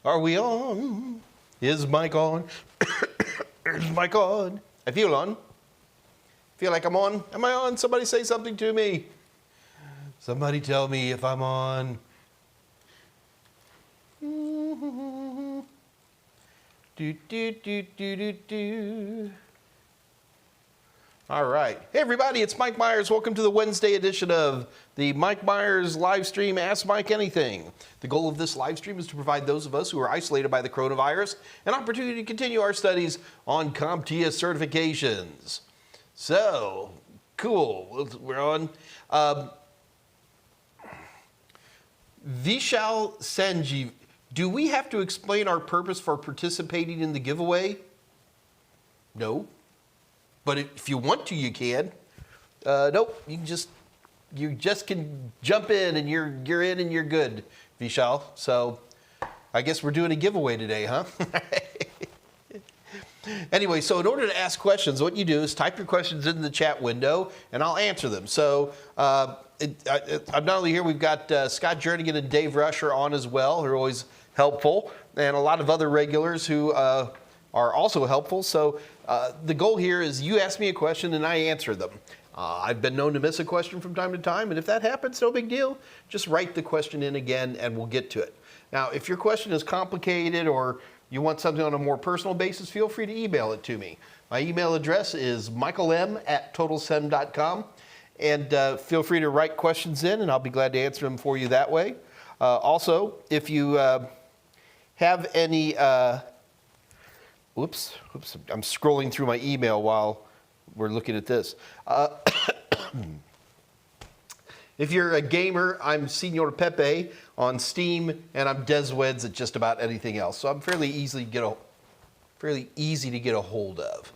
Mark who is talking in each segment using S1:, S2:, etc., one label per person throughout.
S1: Are we on? Is mic on? Is mic on? I feel on. Feel like I'm on. Am I on? Somebody say something to me. Somebody tell me if I'm on. Do, do, do, do, do, do. All right. Hey, everybody, it's Mike Meyers. Welcome to the Wednesday edition of the Mike Meyers live stream, Ask Mike Anything. The goal of this live stream is to provide those of us who are isolated by the coronavirus an opportunity to continue our studies on CompTIA certifications. So, cool. We're on. Vishal Sanjeev, do we have to explain our purpose for participating in the giveaway? No. But if you want to, you can. Nope, you just can jump in and you're in and you're good, Vishal. So I guess we're doing a giveaway today, huh? Anyway, so in order to ask questions, what you do is type your questions in the chat window and I'll answer them. So I'm not only here, we've got Scott Jernigan and Dave Rush are on as well, who are always helpful, and a lot of other regulars who are also helpful. So the goal here is you ask me a question and I answer them. I've been known to miss a question from time to time, and if that happens, no big deal. Just write the question in again and we'll get to it. Now, if your question is complicated or you want something on a more personal basis, feel free to email it to me. My email address is michaelm@totalsem.com, and feel free to write questions in and I'll be glad to answer them for you that way. Also, if you have any... Oops, I'm scrolling through my email while we're looking at this. If you're a gamer, I'm Senor Pepe on Steam, and I'm Desweds at just about anything else. So I'm fairly easy to get a hold of.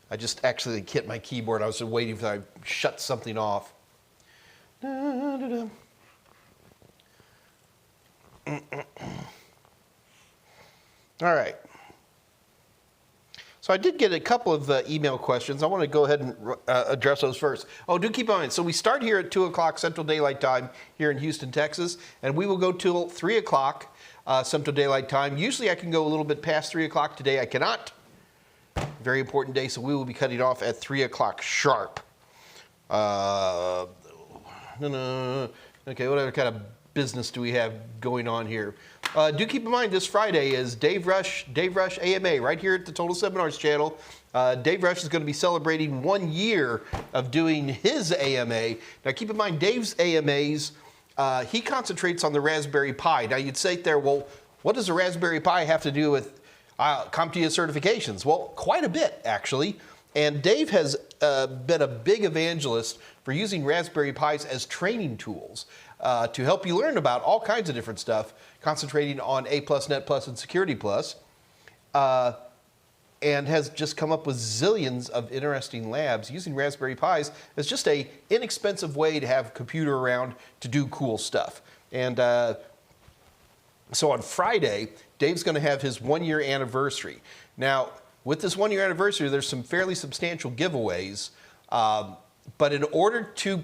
S1: I just actually hit my keyboard. I was waiting for I shut something off. All right. So I did get a couple of email questions. I want to go ahead and address those first. Oh, do keep in mind, so we start here at 2 o'clock Central Daylight Time here in Houston, Texas, and we will go till 3 o'clock Central Daylight Time. Usually I can go a little bit past 3 o'clock. Today I cannot. Very important day, so we will be cutting off at 3 o'clock sharp. Okay, what other kind of business do we have going on here? Do keep in mind this Friday is Dave Rush AMA right here at the Total Seminars channel. Dave Rush is going to be celebrating 1 year of doing his AMA. Now keep in mind Dave's AMAs, he concentrates on the Raspberry Pi. Now you'd say there, well, what does a Raspberry Pi have to do with CompTIA certifications? Well, quite a bit actually. And Dave has been a big evangelist for using Raspberry Pis as training tools to help you learn about all kinds of different stuff, concentrating on A+, Net+, and Security+, and has just come up with zillions of interesting labs using Raspberry Pis as just a inexpensive way to have a computer around to do cool stuff. And so on Friday, Dave's going to have his 1 year anniversary. Now, with this 1 year anniversary, there's some fairly substantial giveaways, but in order to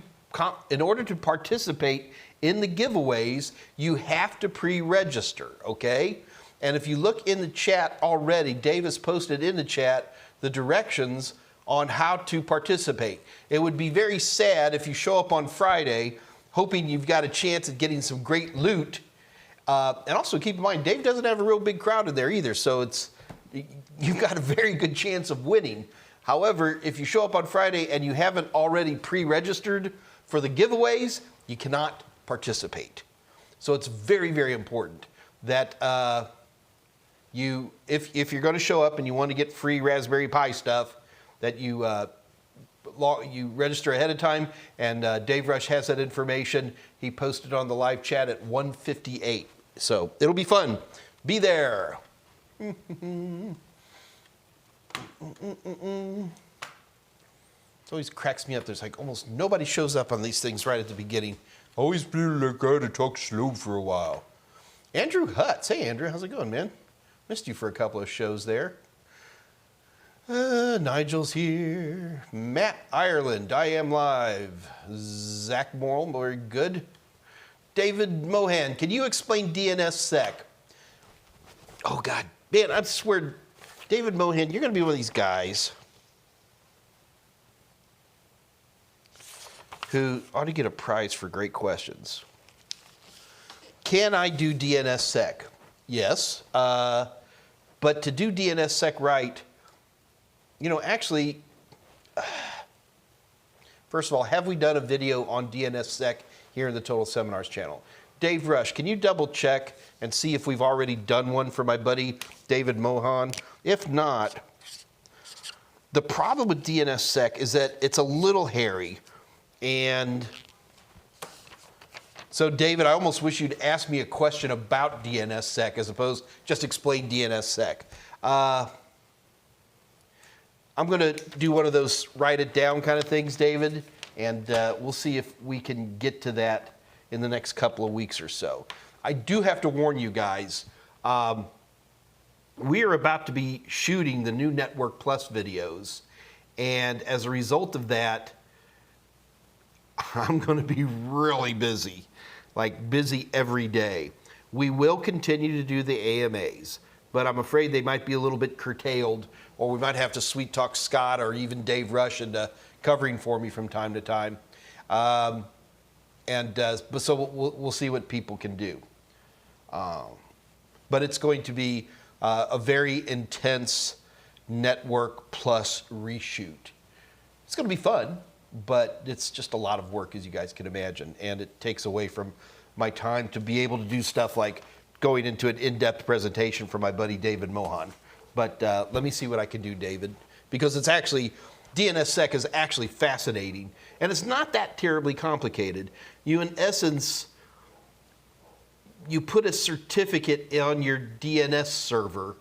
S1: participate in the giveaways, you have to pre-register, okay? And if you look in the chat already, Dave has posted in the chat the directions on how to participate. It would be very sad if you show up on Friday hoping you've got a chance at getting some great loot. And also keep in mind, Dave doesn't have a real big crowd in there either, so you've got a very good chance of winning. However, if you show up on Friday and you haven't already pre-registered for the giveaways, you cannot participate. So it's very, very important that if you're going to show up and you want to get free Raspberry Pi stuff, that you register ahead of time. And Dave Rush has that information. He posted on the live chat at 1:58. So it'll be fun. Be there. It always cracks me up. There's like almost nobody shows up on these things right at the beginning. Always feel like I had to talk slow for a while. Andrew Hutz. Hey, Andrew. How's it going, man? Missed you for a couple of shows there. Nigel's here. Matt Ireland. I am live. Zach Morrill. Very good. David Mohan. Can you explain DNSSEC? Oh God, man, I swear, David Mohan, you're going to be one of these guys who ought to get a prize for great questions. Can I do DNSSEC? Yes, but to do DNSSEC right, you know, actually, first of all, have we done a video on DNSSEC here in the Total Seminars channel? Dave Rush, can you double check and see if we've already done one for my buddy David Mohan? If not, the problem with DNSSEC is that it's a little hairy. And so, David, I almost wish you'd ask me a question about DNSSEC as opposed to just explain DNSSEC. I'm going to do one of those write it down kind of things, David, and we'll see if we can get to that in the next couple of weeks or so. I do have to warn you guys, we are about to be shooting the new Network Plus videos, and as a result of that, I'm going to be really busy, like busy every day. We will continue to do the AMAs, but I'm afraid they might be a little bit curtailed, or we might have to sweet talk Scott or even Dave Rush into covering for me from time to time. So we'll see what people can do. But it's going to be a very intense Network Plus reshoot. It's going to be fun, but it's just a lot of work, as you guys can imagine, and it takes away from my time to be able to do stuff like going into an in-depth presentation for my buddy David Mohan. But let me see what I can do, David, because it's actually, DNSSEC is actually fascinating, and it's not that terribly complicated. You, in essence, you put a certificate on your DNS server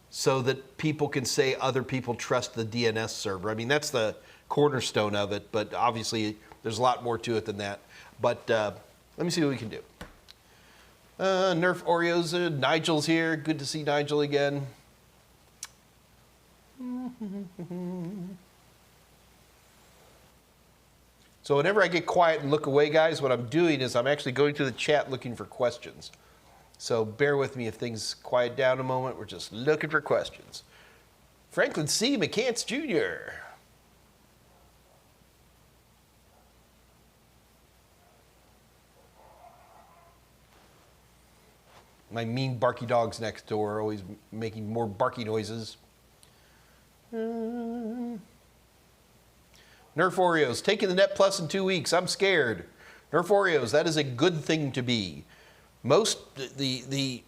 S1: so that people can say other people trust the DNS server. I mean, that's the cornerstone of it, but obviously there's a lot more to it than that. But let me see what we can do. Nerf Oreos, Nigel's here. Good to see Nigel again. So whenever I get quiet and look away, guys, what I'm doing is I'm actually going to the chat looking for questions. So bear with me if things quiet down a moment. We're just looking for questions. Franklin C. McCants Jr. My mean barky dogs next door are always making more barky noises. Nerf Oreos, taking the Net Plus in 2 weeks. I'm scared. Nerf Oreos, that is a good thing to be. The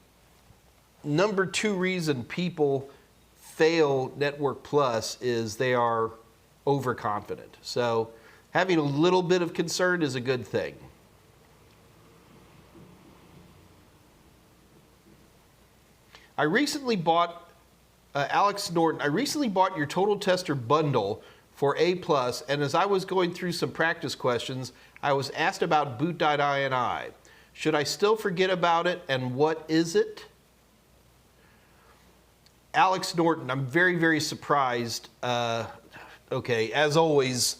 S1: number 2 reason people fail Network Plus is they are overconfident. So having a little bit of concern is a good thing. I recently bought, Alex Norton, I recently bought your Total Tester bundle for A+, and as I was going through some practice questions, I was asked about Boot.ini. Should I still forget about it, and what is it? Alex Norton, I'm very, very surprised. Okay, as always,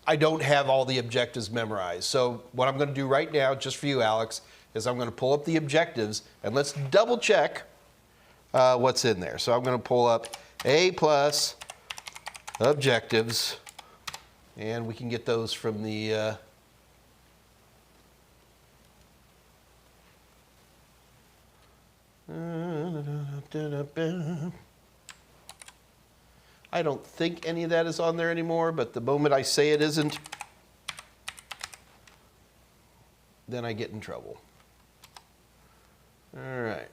S1: I don't have all the objectives memorized. So what I'm going to do right now, just for you, Alex, is I'm going to pull up the objectives, and let's double check what's in there. So I'm going to pull up A+ objectives, and we can get those from the I don't think any of that is on there anymore, but the moment I say it isn't, then I get in trouble. All right.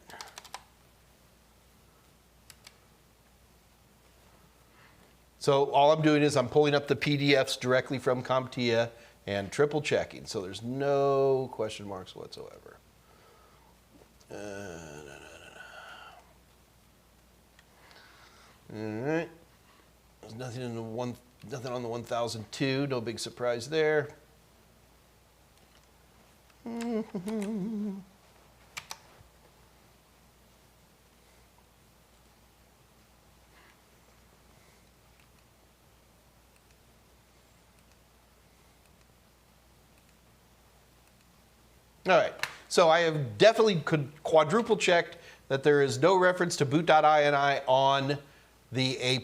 S1: So all I'm doing is I'm pulling up the PDFs directly from CompTIA and triple checking. So there's no question marks whatsoever. All right. There's nothing in the nothing on the 1002. No big surprise there. All right, so I have definitely quadruple checked that there is no reference to Boot.ini on the A+.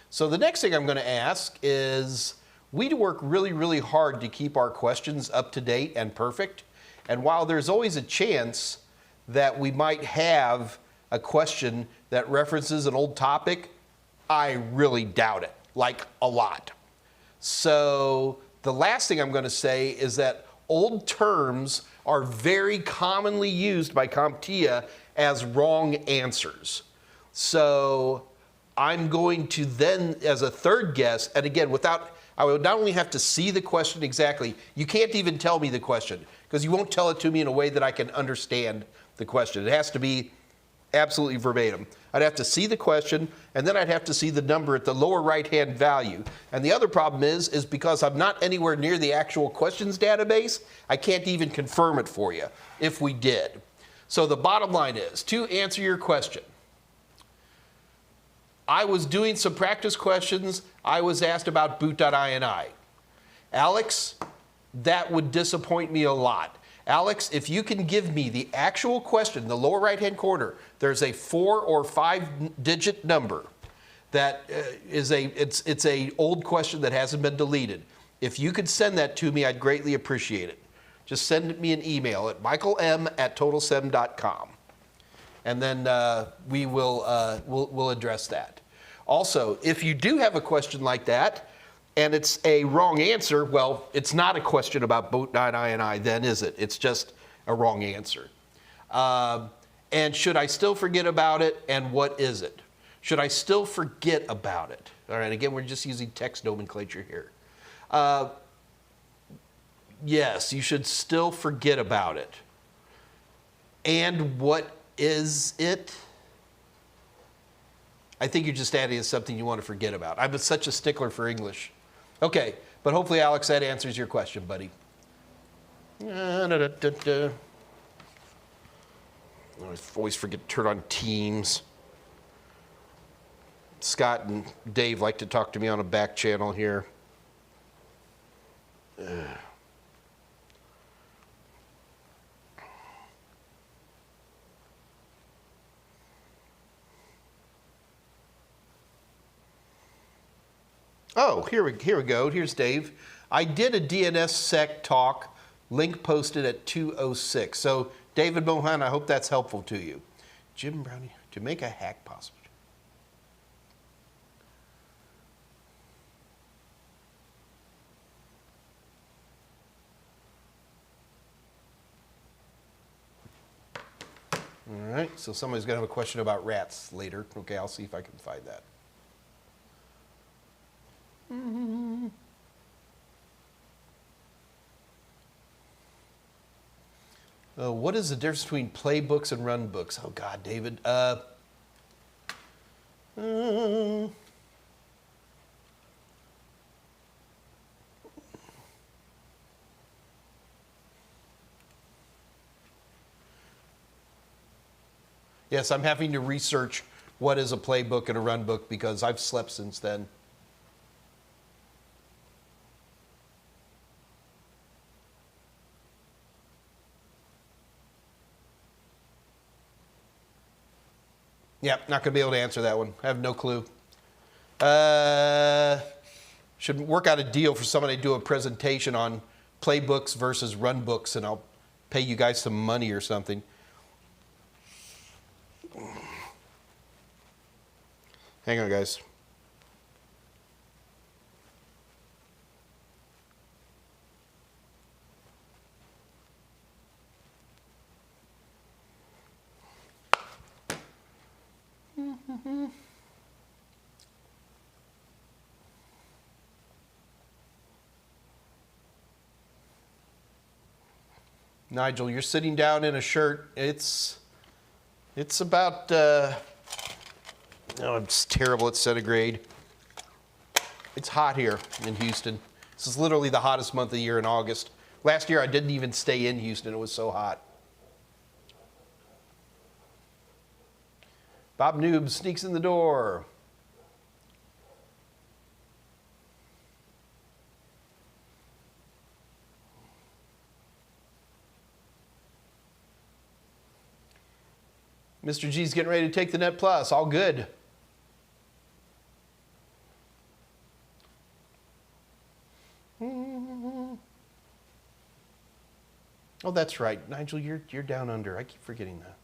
S1: So the next thing I'm going to ask is, we work really, really hard to keep our questions up to date and perfect. And while there's always a chance that we might have a question that references an old topic, I really doubt it, like a lot. So the last thing I'm going to say is that old terms are very commonly used by CompTIA as wrong answers. So I'm going to then, as a third guess, and again, I would not only have to see the question exactly, you can't even tell me the question, because you won't tell it to me in a way that I can understand the question. It has to be absolutely verbatim. I'd have to see the question, and then I'd have to see the number at the lower right-hand value. And the other problem is because I'm not anywhere near the actual questions database, I can't even confirm it for you if we did. So the bottom line is, to answer your question, I was doing some practice questions. I was asked about Boot.ini. Alex, that would disappoint me a lot. Alex, if you can give me the actual question, in the lower right-hand corner, there's a 4 or 5-digit number that is it's a old question that hasn't been deleted. If you could send that to me, I'd greatly appreciate it. Just send me an email at michaelm@total7.com, and then we'll address that. Also, if you do have a question like that, and it's a wrong answer, well, it's not a question about Boot.ini then, is it? It's just a wrong answer. And should I still forget about it, and what is it? Should I still forget about it? All right, again, we're just using text nomenclature here. Yes, you should still forget about it. And what is it? I think you're just adding something you want to forget about. I'm such a stickler for English. Okay, but hopefully, Alex, that answers your question, buddy. I always forget to turn on Teams. Scott and Dave like to talk to me on a back channel here. Oh, here we go. Here's Dave. I did a DNSSEC talk, link posted at 2:06. So, David Mohan, I hope that's helpful to you. Jim Brownie, to make a hack possible. All right, so somebody's going to have a question about rats later. Okay, I'll see if I can find that. What is the difference between playbooks and runbooks? Oh, God, David. Yes, I'm having to research what is a playbook and a runbook because I've slept since then. Yeah, not going to be able to answer that one. I have no clue. Should work out a deal for somebody to do a presentation on playbooks versus runbooks, and I'll pay you guys some money or something. Hang on, guys. Nigel, you're sitting down in a shirt. It's about, it's terrible at centigrade. It's hot here in Houston. This is literally the hottest month of the year in August. Last year I didn't even stay in Houston. It was so hot. Bob Noob sneaks in the door. Mr. G's getting ready to take the Net Plus. All good. Oh, that's right. Nigel, you're down under. I keep forgetting that.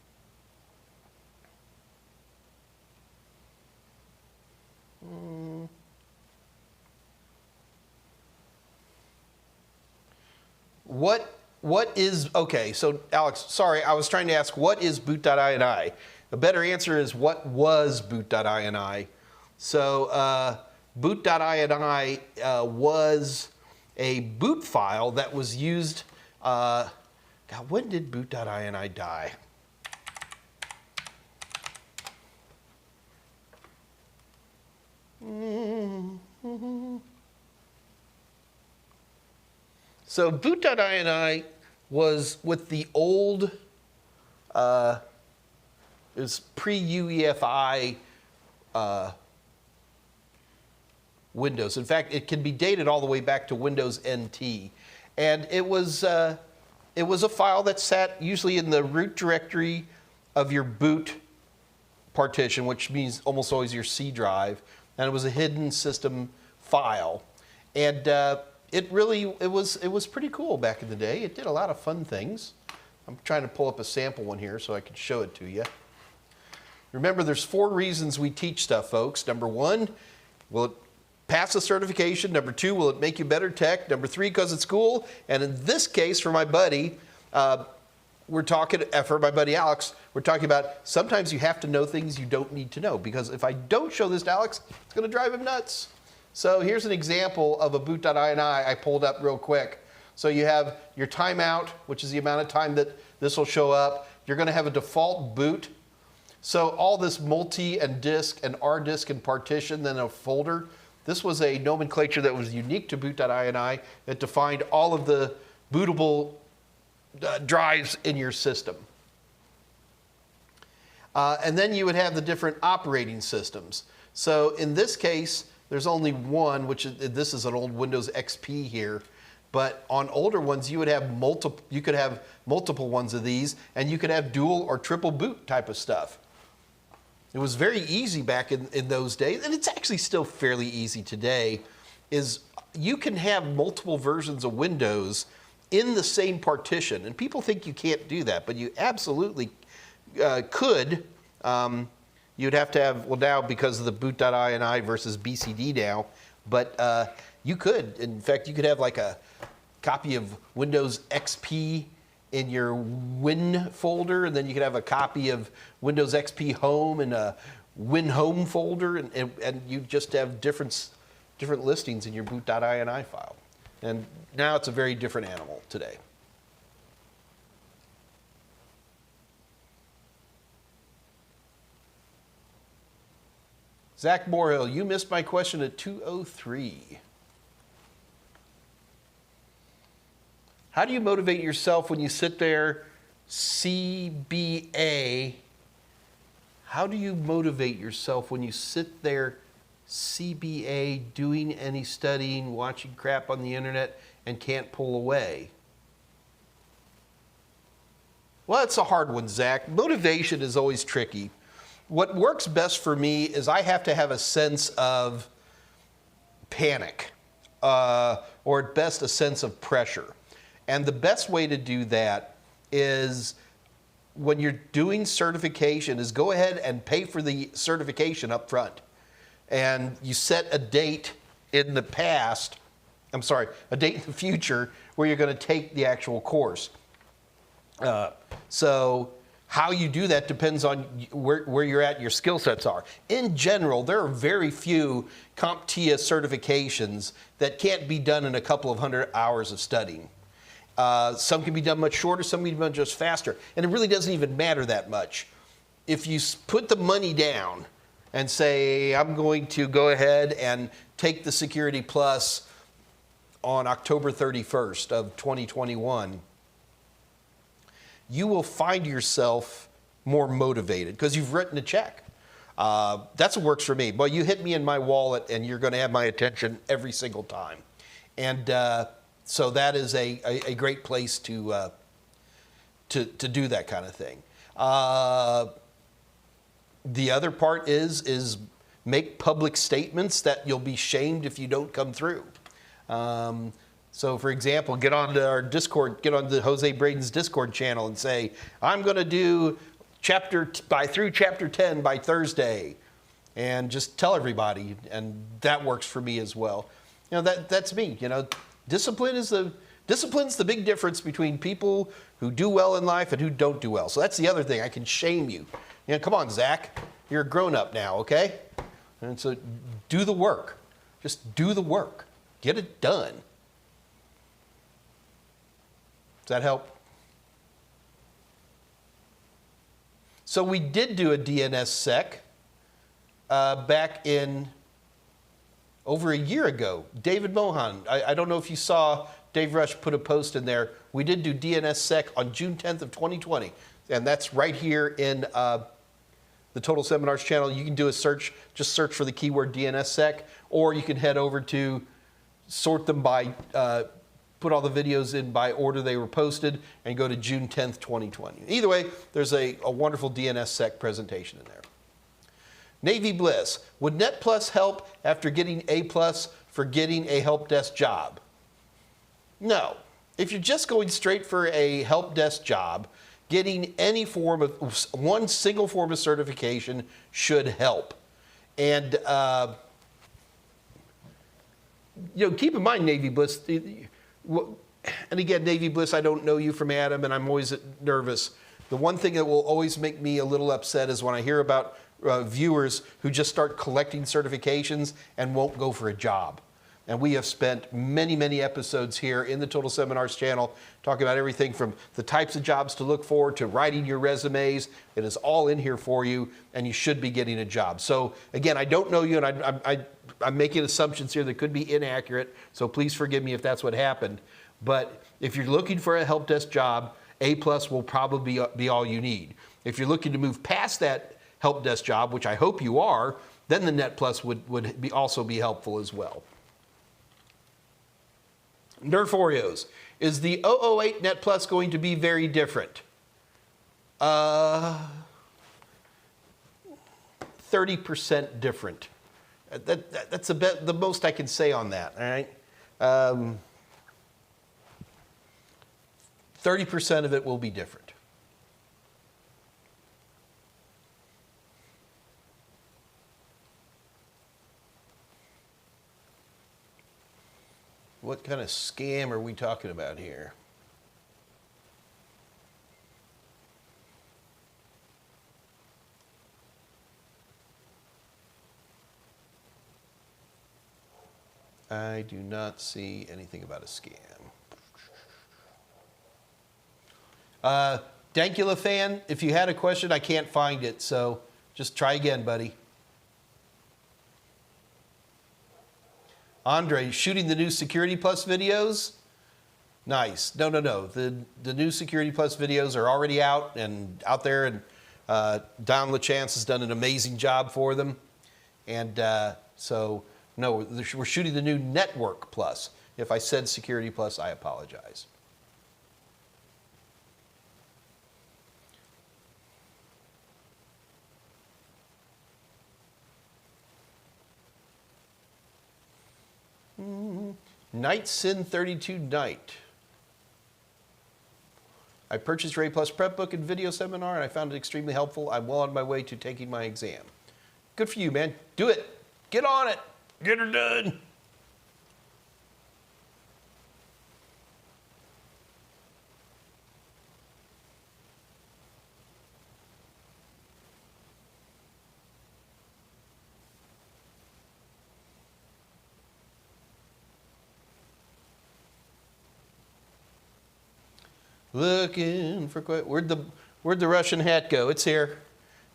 S1: What is, okay, so Alex, sorry, I was trying to ask, what is Boot.ini? The better answer is, what was Boot.ini? So Boot.ini was a boot file that was used, God, when did Boot.ini die? So Boot.ini was with the old, it was pre-UEFI Windows. In fact, it can be dated all the way back to Windows NT. And it was a file that sat usually in the root directory of your boot partition, which means almost always your C drive. And it was a hidden system file. And it was pretty cool back in the day. It did a lot of fun things. I'm trying to pull up a sample one here so I can show it to you. Remember, there's 4 reasons we teach stuff, folks. Number 1, will it pass the certification? Number 2, will it make you better tech? Number 3, because it's cool. And in this case, for my buddy, we're talking, for my buddy Alex, we're talking about sometimes you have to know things you don't need to know, because if I don't show this to Alex, it's going to drive him nuts. So here's an example of a Boot.ini I pulled up real quick. So you have your timeout, which is the amount of time that this will show up. You're going to have a default boot. So all this multi and disk and R disk and partition, then a folder. This was a nomenclature that was unique to Boot.ini that defined all of the bootable drives in your system. And then you would have the different operating systems. So in this case, there's only one, which is, this is an old Windows XP here. But on older ones, you would have multiple ones of these, and you could have dual or triple boot type of stuff. It was very easy back in those days, and it's actually still fairly easy today, is you can have multiple versions of Windows in the same partition. And people think you can't do that, but you absolutely could. You'd have to have, well, now because of the Boot.ini versus BCD now, but you could. In fact, you could have like a copy of Windows XP in your Win folder, and then you could have a copy of Windows XP Home in a Win Home folder, and you just have different listings in your Boot.ini file. And now it's a very different animal today. Zach Morehill, you missed my question at 2:03. How do you motivate yourself when you sit there, CBA? How do you motivate yourself when you sit there, CBA, doing any studying, watching crap on the internet, and can't pull away? Well, it's a hard one, Zach. Motivation is always tricky. What works best for me is I have to have a sense of panic, or at best a sense of pressure. And the best way to do that is when you're doing certification is go ahead and pay for the certification up front. And you set a date in the past, a date in the future where you're going to take the actual course. So how you do that depends on where you're at, your skill sets are. In general, there are very few CompTIA certifications that can't be done in a couple of 100 hours of studying. Some can be done much shorter, some can be done just faster. And it really doesn't even matter that much. If you put the money down and say, I'm going to go ahead and take the Security Plus on October 31st of 2021, you will find yourself more motivated because you've written a check. That's what works for me. Well, you hit me in my wallet and you're going to have my attention every single time. And so that is a great place to do that kind of thing. The other part is make public statements that you'll be shamed if you don't come through. So, for example, get onto our Discord, get onto Jose Braden's Discord channel and say, I'm going to do through chapter 10 by Thursday, and just tell everybody, and that works for me as well. You know, that's me. You know, discipline's the big difference between people who do well in life and who don't do well. So that's the other thing. I can shame you. You know, come on, Zach, you're a grown up now, okay? And so do the work. Just do the work. Get it done. Does that help? So we did do a DNSSEC back in over a year ago. David Mohan, I don't know if you saw Dave Rush put a post in there. We did do DNSSEC on June 10th of 2020. And that's right here in the Total Seminars channel. You can do a search, just search for the keyword DNSSEC, or you can head over to sort them by, put all the videos in by order they were posted, and go to June 10th, 2020. Either way, there's a wonderful DNSSEC presentation in there. Navy Bliss, would Net Plus help after getting A+ for getting a help desk job? No. If you're just going straight for a help desk job, getting any form of, one single form of certification should help. And, you know, keep in mind, Navy Bliss, and again, Navy Bliss, I don't know you from Adam, and I'm always nervous. The one thing that will always make me a little upset is when I hear about viewers who just start collecting certifications and won't go for a job. And we have spent many, many episodes here in the Total Seminars channel talking about everything from the types of jobs to look for to writing your resumes. It is all in here for you, and you should be getting a job. So again, I don't know you, and I'm making assumptions here that could be inaccurate, so please forgive me if that's what happened. But if you're looking for a help desk job, A+ will probably be all you need. If you're looking to move past that help desk job, which I hope you are, then the Net Plus would also be helpful as well. Nerf Oreos, is the 008 Net Plus going to be very different? 30% different. That's the most I can say on that, all right? 30% of it will be different. What kind of scam are we talking about here? I do not see anything about a scam. Dankula fan, if you had a question, I can't find it, so just try again, buddy. Andre, shooting the new Security Plus videos? Nice. No. The new Security Plus videos are already out there, and Don LaChance has done an amazing job for them. And so, no, we're shooting the new Network Plus. If I said Security Plus, I apologize. Night Sin 32 Night. I purchased your A+ Prep book and video seminar, and I found it extremely helpful. I'm well on my way to taking my exam. Good for you, man. Do it. Get on it. Get her done. Looking for where'd the Russian hat go? It's here.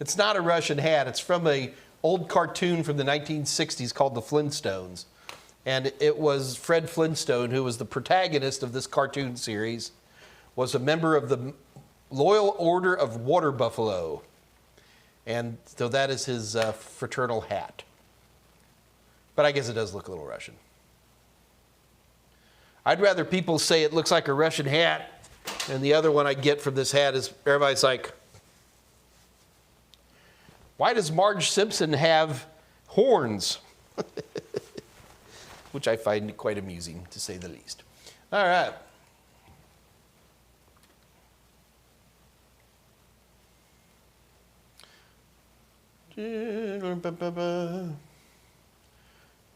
S1: It's not a Russian hat. It's from a old cartoon from the 1960s called The Flintstones. And it was Fred Flintstone, who was the protagonist of this cartoon series, was a member of the Loyal Order of Water Buffalo. And so that is his fraternal hat. But I guess it does look a little Russian. I'd rather people say it looks like a Russian hat. And the other one I get from this hat is everybody's like, Why does Marge Simpson have horns? Which I find quite amusing, to say the least. All right.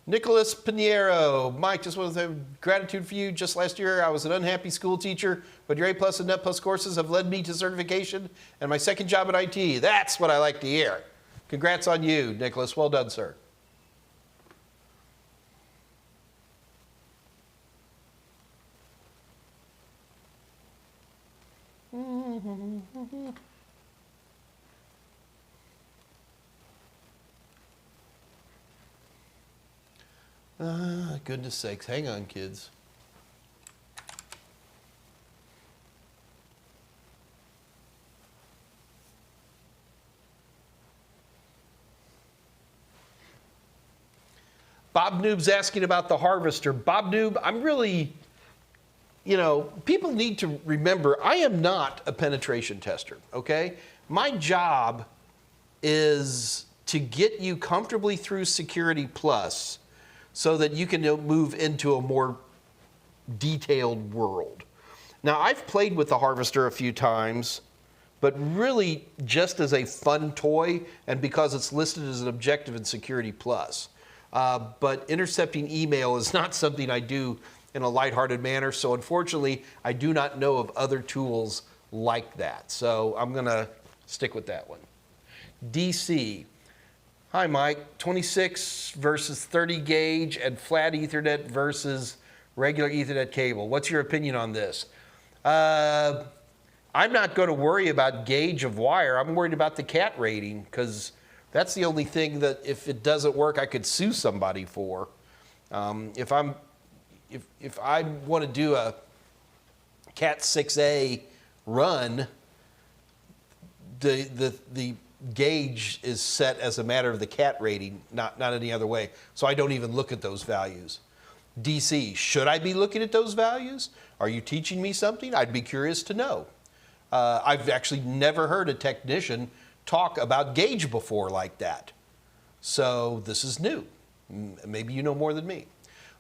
S1: Nicholas Pinheiro. Mike, just want to say gratitude for you. Just last year, I was an unhappy school teacher, but your A+ and Net Plus courses have led me to certification and my second job in IT. That's what I like to hear. Congrats on you, Nicholas. Well done, sir. Goodness sakes. Hang on, kids. Bob Noob's asking about the harvester. Bob Noob, I'm really, people need to remember, I am not a penetration tester, okay? My job is to get you comfortably through Security Plus so that you can move into a more detailed world. Now, I've played with the harvester a few times, but really just as a fun toy and because it's listed as an objective in Security Plus. But intercepting email is not something I do in a lighthearted manner, so unfortunately, I do not know of other tools like that. So I'm gonna stick with that one. DC. Hi, Mike. 26 versus 30 gauge and flat Ethernet versus regular Ethernet cable. What's your opinion on this? I'm not going to worry about gauge of wire. I'm worried about the CAT rating because that's the only thing that if it doesn't work, I could sue somebody for. If I want to do a CAT 6A run, the gauge is set as a matter of the CAT rating, not any other way. So I don't even look at those values. DC, should I be looking at those values? Are you teaching me something? I'd be curious to know. I've actually never heard a technician talk about gauge before like that. So this is new. Maybe you know more than me.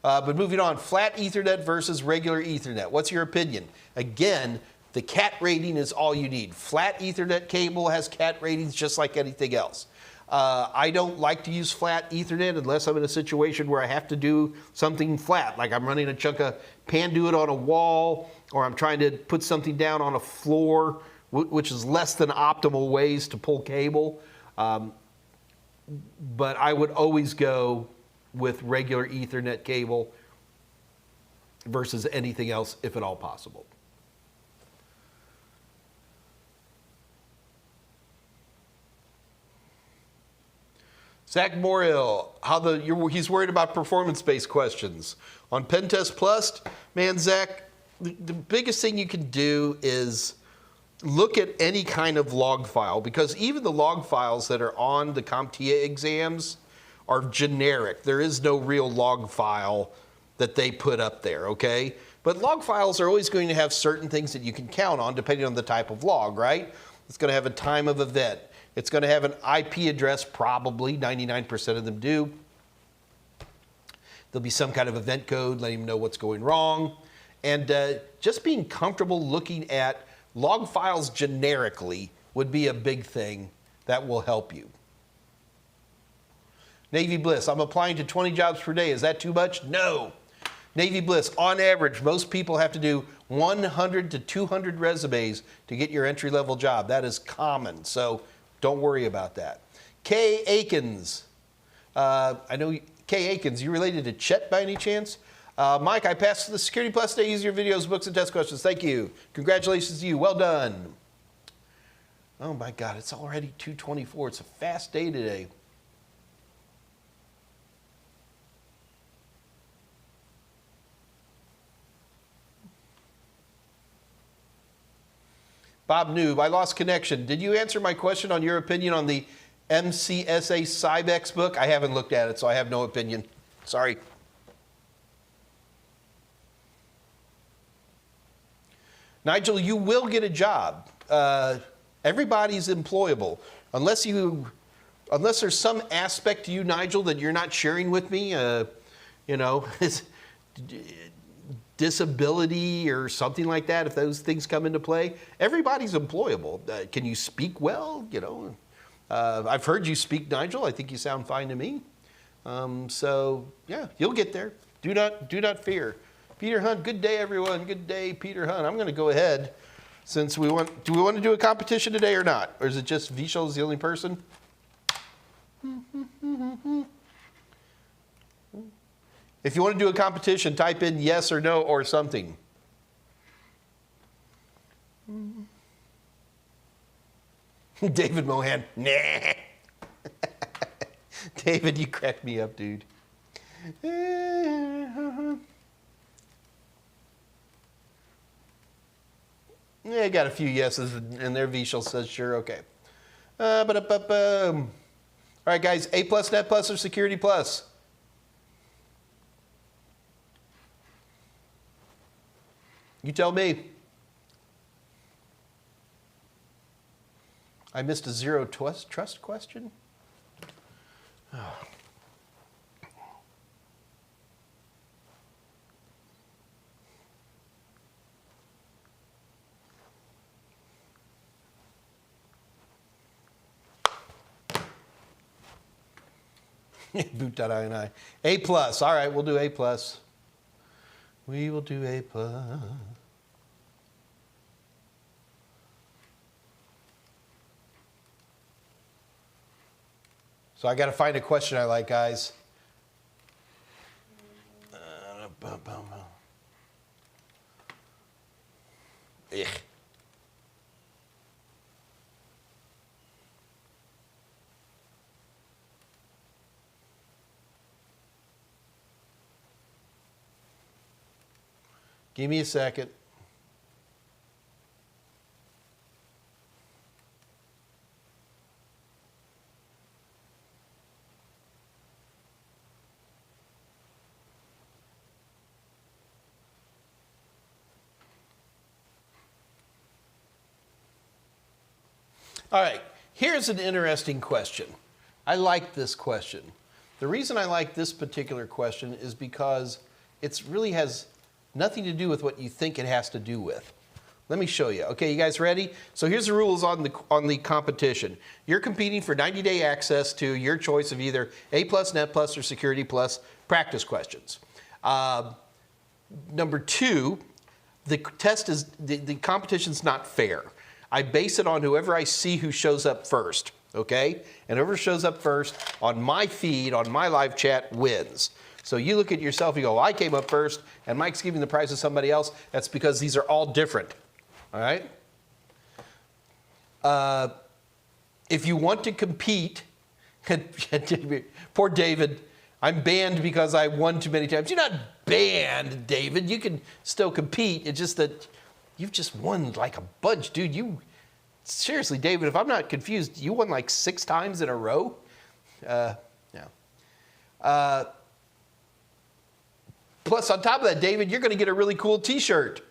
S1: But moving on, flat Ethernet versus regular Ethernet. What's your opinion? Again, the CAT rating is all you need. Flat Ethernet cable has CAT ratings just like anything else. I don't like to use flat Ethernet unless I'm in a situation where I have to do something flat, like I'm running a chunk of Panduit on a wall, or I'm trying to put something down on a floor, which is less than optimal ways to pull cable. But I would always go with regular Ethernet cable versus anything else, if at all possible. Zach Morial, he's worried about performance-based questions. On Pentest Plus, man, Zach, the biggest thing you can do is look at any kind of log file, because even the log files that are on the CompTIA exams are generic. There is no real log file that they put up there, okay? But log files are always going to have certain things that you can count on depending on the type of log, right? It's going to have a time of event. It's going to have an IP address, probably, 99% of them do. There'll be some kind of event code letting them know what's going wrong. And just being comfortable looking at log files generically would be a big thing that will help you. Navy Bliss, I'm applying to 20 jobs per day. Is that too much? No. Navy Bliss, on average, most people have to do 100 to 200 resumes to get your entry-level job. That is common, so don't worry about that. Kay Akins. I know Kay Akins, you related to Chet by any chance? Mike, I passed the Security Plus Day. Use your videos, books, and test questions. Thank you. Congratulations to you. Well done. Oh my God, it's already 2:24. It's a fast day today. Bob Noob, I lost connection. Did you answer my question on your opinion on the MCSA Cybex book? I haven't looked at it, so I have no opinion. Sorry. Nigel, you will get a job. Everybody's employable. Unless you unless there's some aspect to you, Nigel, that you're not sharing with me, you know, disability or something like that, if those things come into play, everybody's employable. Can you speak well? You know, I've heard you speak, Nigel. I think you sound fine to me. So yeah, you'll get there. Do not fear. Peter Hunt, good day, everyone. Good day, Peter Hunt. I'm going to go ahead, since do we want to do a competition today or not? Or is it just Vishal is the only person? If you want to do a competition, type in yes or no or something. David Mohan, nah. David, you cracked me up, dude. Yeah, I got a few yeses in there. Vishal says sure, okay. All right, guys, A+, Net Plus, or Security Plus? You tell me. I missed a zero trust question? Oh. Boot.ini. A+. All right, we'll do A+. We will do A+. So I got to find a question I like, guys. Ugh. Give me a second. All right, here's an interesting question. I like this question. The reason I like this particular question is because it really has nothing to do with what you think it has to do with. Let me show you. Okay, you guys ready? So here's the rules on the competition. You're competing for 90-day access to your choice of either A+, Net Plus, or Security Plus practice questions. Number two, the test is, the competition's not fair. I base it on whoever I see who shows up first, okay? And whoever shows up first on my feed, on my live chat, wins. So you look at yourself, you go, well, I came up first, and Mike's giving the prize to somebody else. That's because these are all different, all right? If you want to compete, poor David, I'm banned because I won too many times. You're not banned, David. You can still compete. It's just that you've just won like a bunch, dude. Seriously, David, if I'm not confused, you won like 6 times in a row? No. Plus, on top of that, David, you're going to get a really cool T-shirt.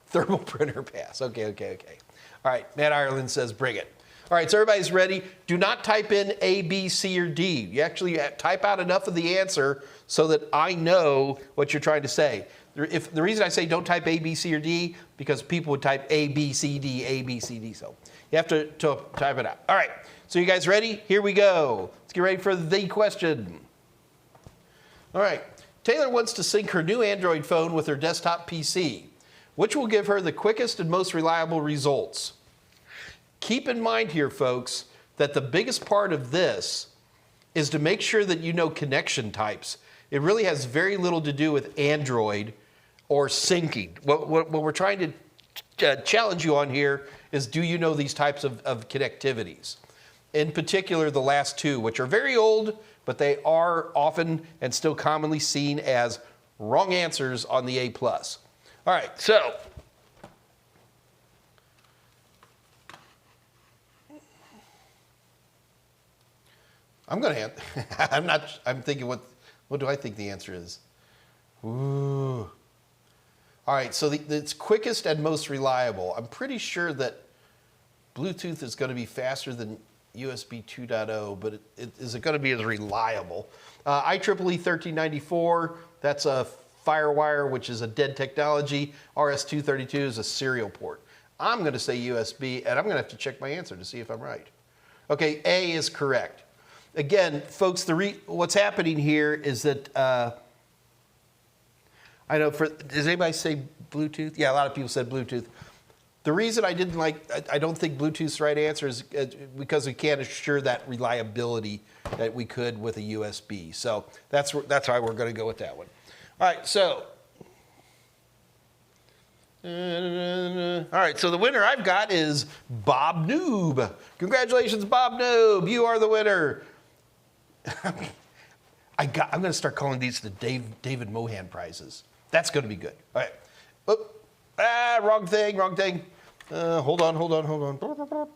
S1: Thermal printer pass. Okay. All right, Matt Ireland says bring it. All right, so everybody's ready. Do not type in A, B, C, or D. You actually type out enough of the answer so that I know what you're trying to say. If the reason I say don't type A, B, C, or D, because people would type A, B, C, D, A, B, C, D. So you have to type it out. All right, so you guys ready? Here we go. Let's get ready for the question. All right, Taylor wants to sync her new Android phone with her desktop PC. Which will give her the quickest and most reliable results? Keep in mind here, folks, that the biggest part of this is to make sure that you know connection types. It really has very little to do with Android or syncing. What we're trying to challenge you on here is, do you know these types of connectivities? In particular, the last two, which are very old, but they are often and still commonly seen as wrong answers on the A+. All right, so I'm thinking, what do I think the answer is? Ooh. All right, so it's quickest and most reliable. I'm pretty sure that Bluetooth is going to be faster than USB 2.0, but is it going to be as reliable? IEEE 1394, that's a Firewire, which is a dead technology. RS-232 is a serial port. I'm going to say USB, and I'm going to have to check my answer to see if I'm right. Okay, A is correct. Again, folks, what's happening here is that, I know, does anybody say Bluetooth? Yeah, a lot of people said Bluetooth. The reason I don't think Bluetooth's the right answer is because we can't assure that reliability that we could with a USB. So that's why we're going to go with that one. All right, so. All right, so the winner I've got is Bob Noob. Congratulations, Bob Noob. You are the winner. I'm going to start calling these the David Mohan prizes. That's going to be good. All right. Oh, wrong thing. Hold on.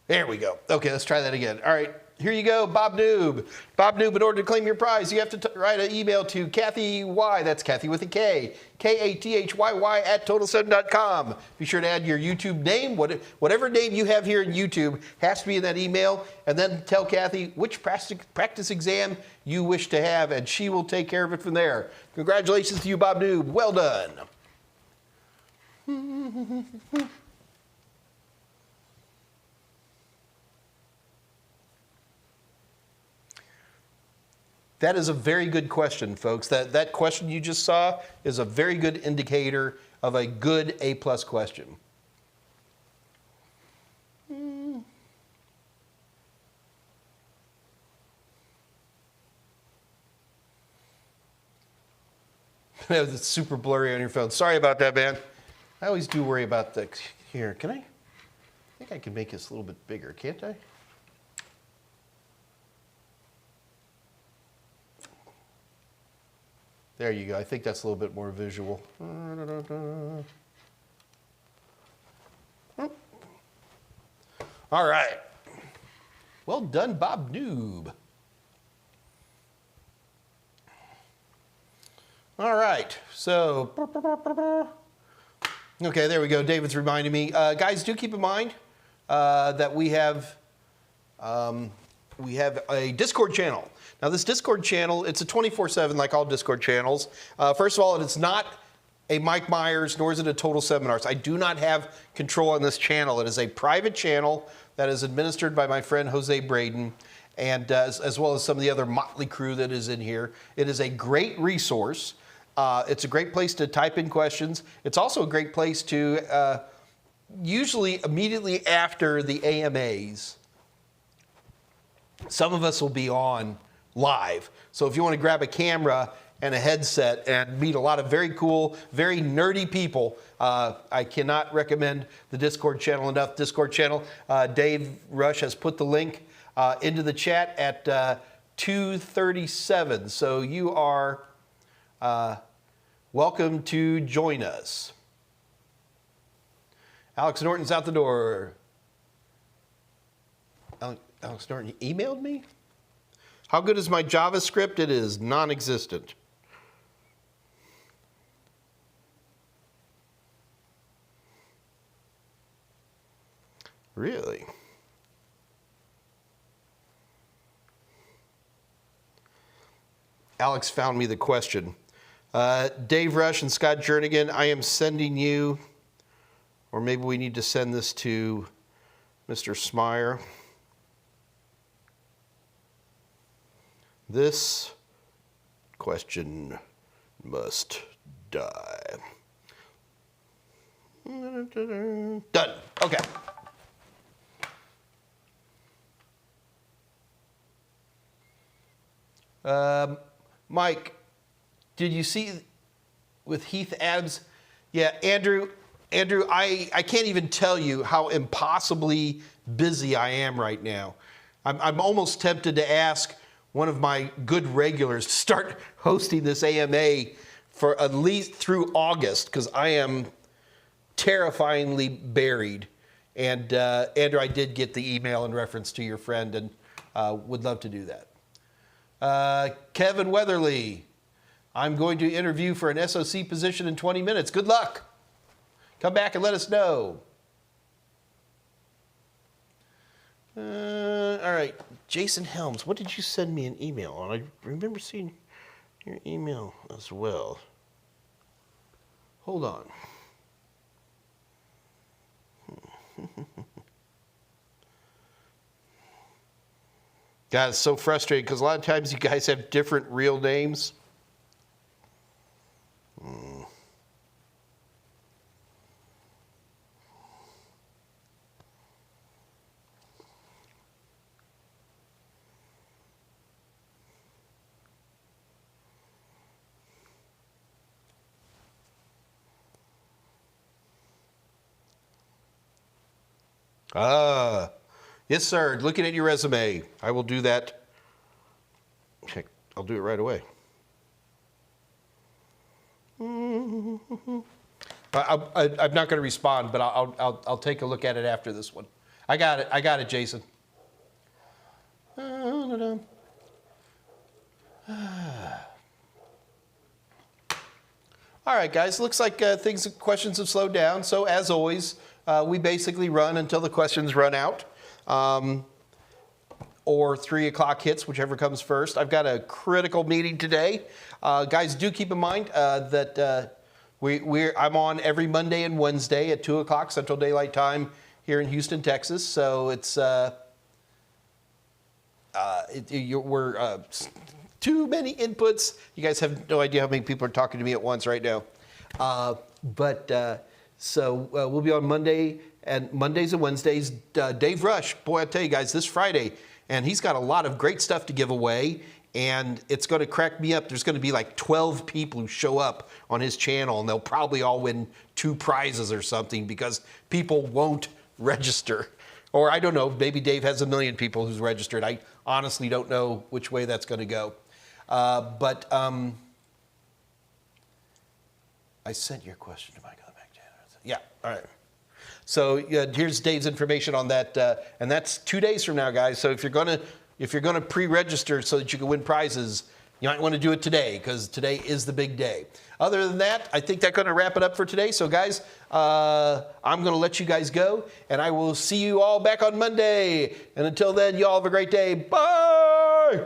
S1: There we go. Okay, let's try that again. All right, here you go, Bob Noob. Bob Noob, in order to claim your prize, you have to write an email to Kathy Y, that's Kathy with a K, K-A-T-H-Y-Y @total7.com. Be sure to add your YouTube name, whatever name you have here in YouTube has to be in that email, and then tell Kathy which practice exam you wish to have, and she will take care of it from there. Congratulations to you, Bob Noob. Well done. That is a very good question, folks. That question you just saw is a very good indicator of a good A+ question. It's super blurry on your phone. Sorry about that, man. I always do worry about the, here, I think I can make this a little bit bigger, can't I? There you go. I think that's a little bit more visual. All right. Well done, Bob Noob. All right. So, okay, there we go. David's reminding me. Guys, do keep in mind that we have a Discord channel. Now, this Discord channel, it's a 24/7 like all Discord channels. First of all, it's not a Mike Meyers, nor is it a Total Seminars. I do not have control on this channel. It is a private channel that is administered by my friend Jose Braden, and as well as some of the other motley crew that is in here. It is a great resource. It's a great place to type in questions. It's also a great place to, usually immediately after the AMAs, some of us will be on live. So if you want to grab a camera and a headset and meet a lot of very cool, very nerdy people, I cannot recommend the Discord channel enough. Discord channel, Dave Rush has put the link into the chat at 2:37. So you are welcome to join us. Alex Norton's out the door. Alex Norton emailed me? How good is my JavaScript? It is non-existent. Really? Alex found me the question. Dave Rush and Scott Jernigan, I am sending you, or maybe we need to send this to Mr. Smyer. This question must die. Done. Okay. Mike, did you see with Heath Adams? Yeah, Andrew, I can't even tell you how impossibly busy I am right now. I'm almost tempted to ask one of my good regulars to start hosting this AMA for at least through August, because I am terrifyingly buried. And Andrew, I did get the email in reference to your friend, and would love to do that. Kevin Weatherly, I'm going to interview for an SOC position in 20 minutes. Good luck. Come back and let us know. All right, Jason Helms, what did you send me an email on? I remember seeing your email as well. Hold on. God, it's so frustrating because a lot of times you guys have different real names. Yes, sir. Looking at your resume, I will do that. Heck, I'll do it right away. I'm not going to respond, but I'll take a look at it after this one. I got it, Jason. All right, guys. Looks like questions have slowed down. So as always, we basically run until the questions run out, or 3 o'clock hits, whichever comes first. I've got a critical meeting today. Guys, do keep in mind that I'm on every Monday and Wednesday at 2 o'clock Central Daylight Time here in Houston, Texas. So it's we're too many inputs. You guys have no idea how many people are talking to me at once right now. So we'll be on Mondays and Wednesdays. Dave Rush, boy, I tell you guys, this Friday, and he's got a lot of great stuff to give away, and it's going to crack me up. There's going to be like 12 people who show up on his channel, and they'll probably all win 2 prizes or something because people won't register. Or I don't know, maybe Dave has 1 million people who's registered. I honestly don't know which way that's going to go. I sent your question to Mike on the back channel. Yeah, all right. So here's Dave's information on that, and that's 2 days from now, guys. So if you're gonna pre-register so that you can win prizes, you might want to do it today because today is the big day. Other than that, I think that's going to wrap it up for today. So guys, I'm going to let you guys go, and I will see you all back on Monday. And until then, you all have a great day. Bye.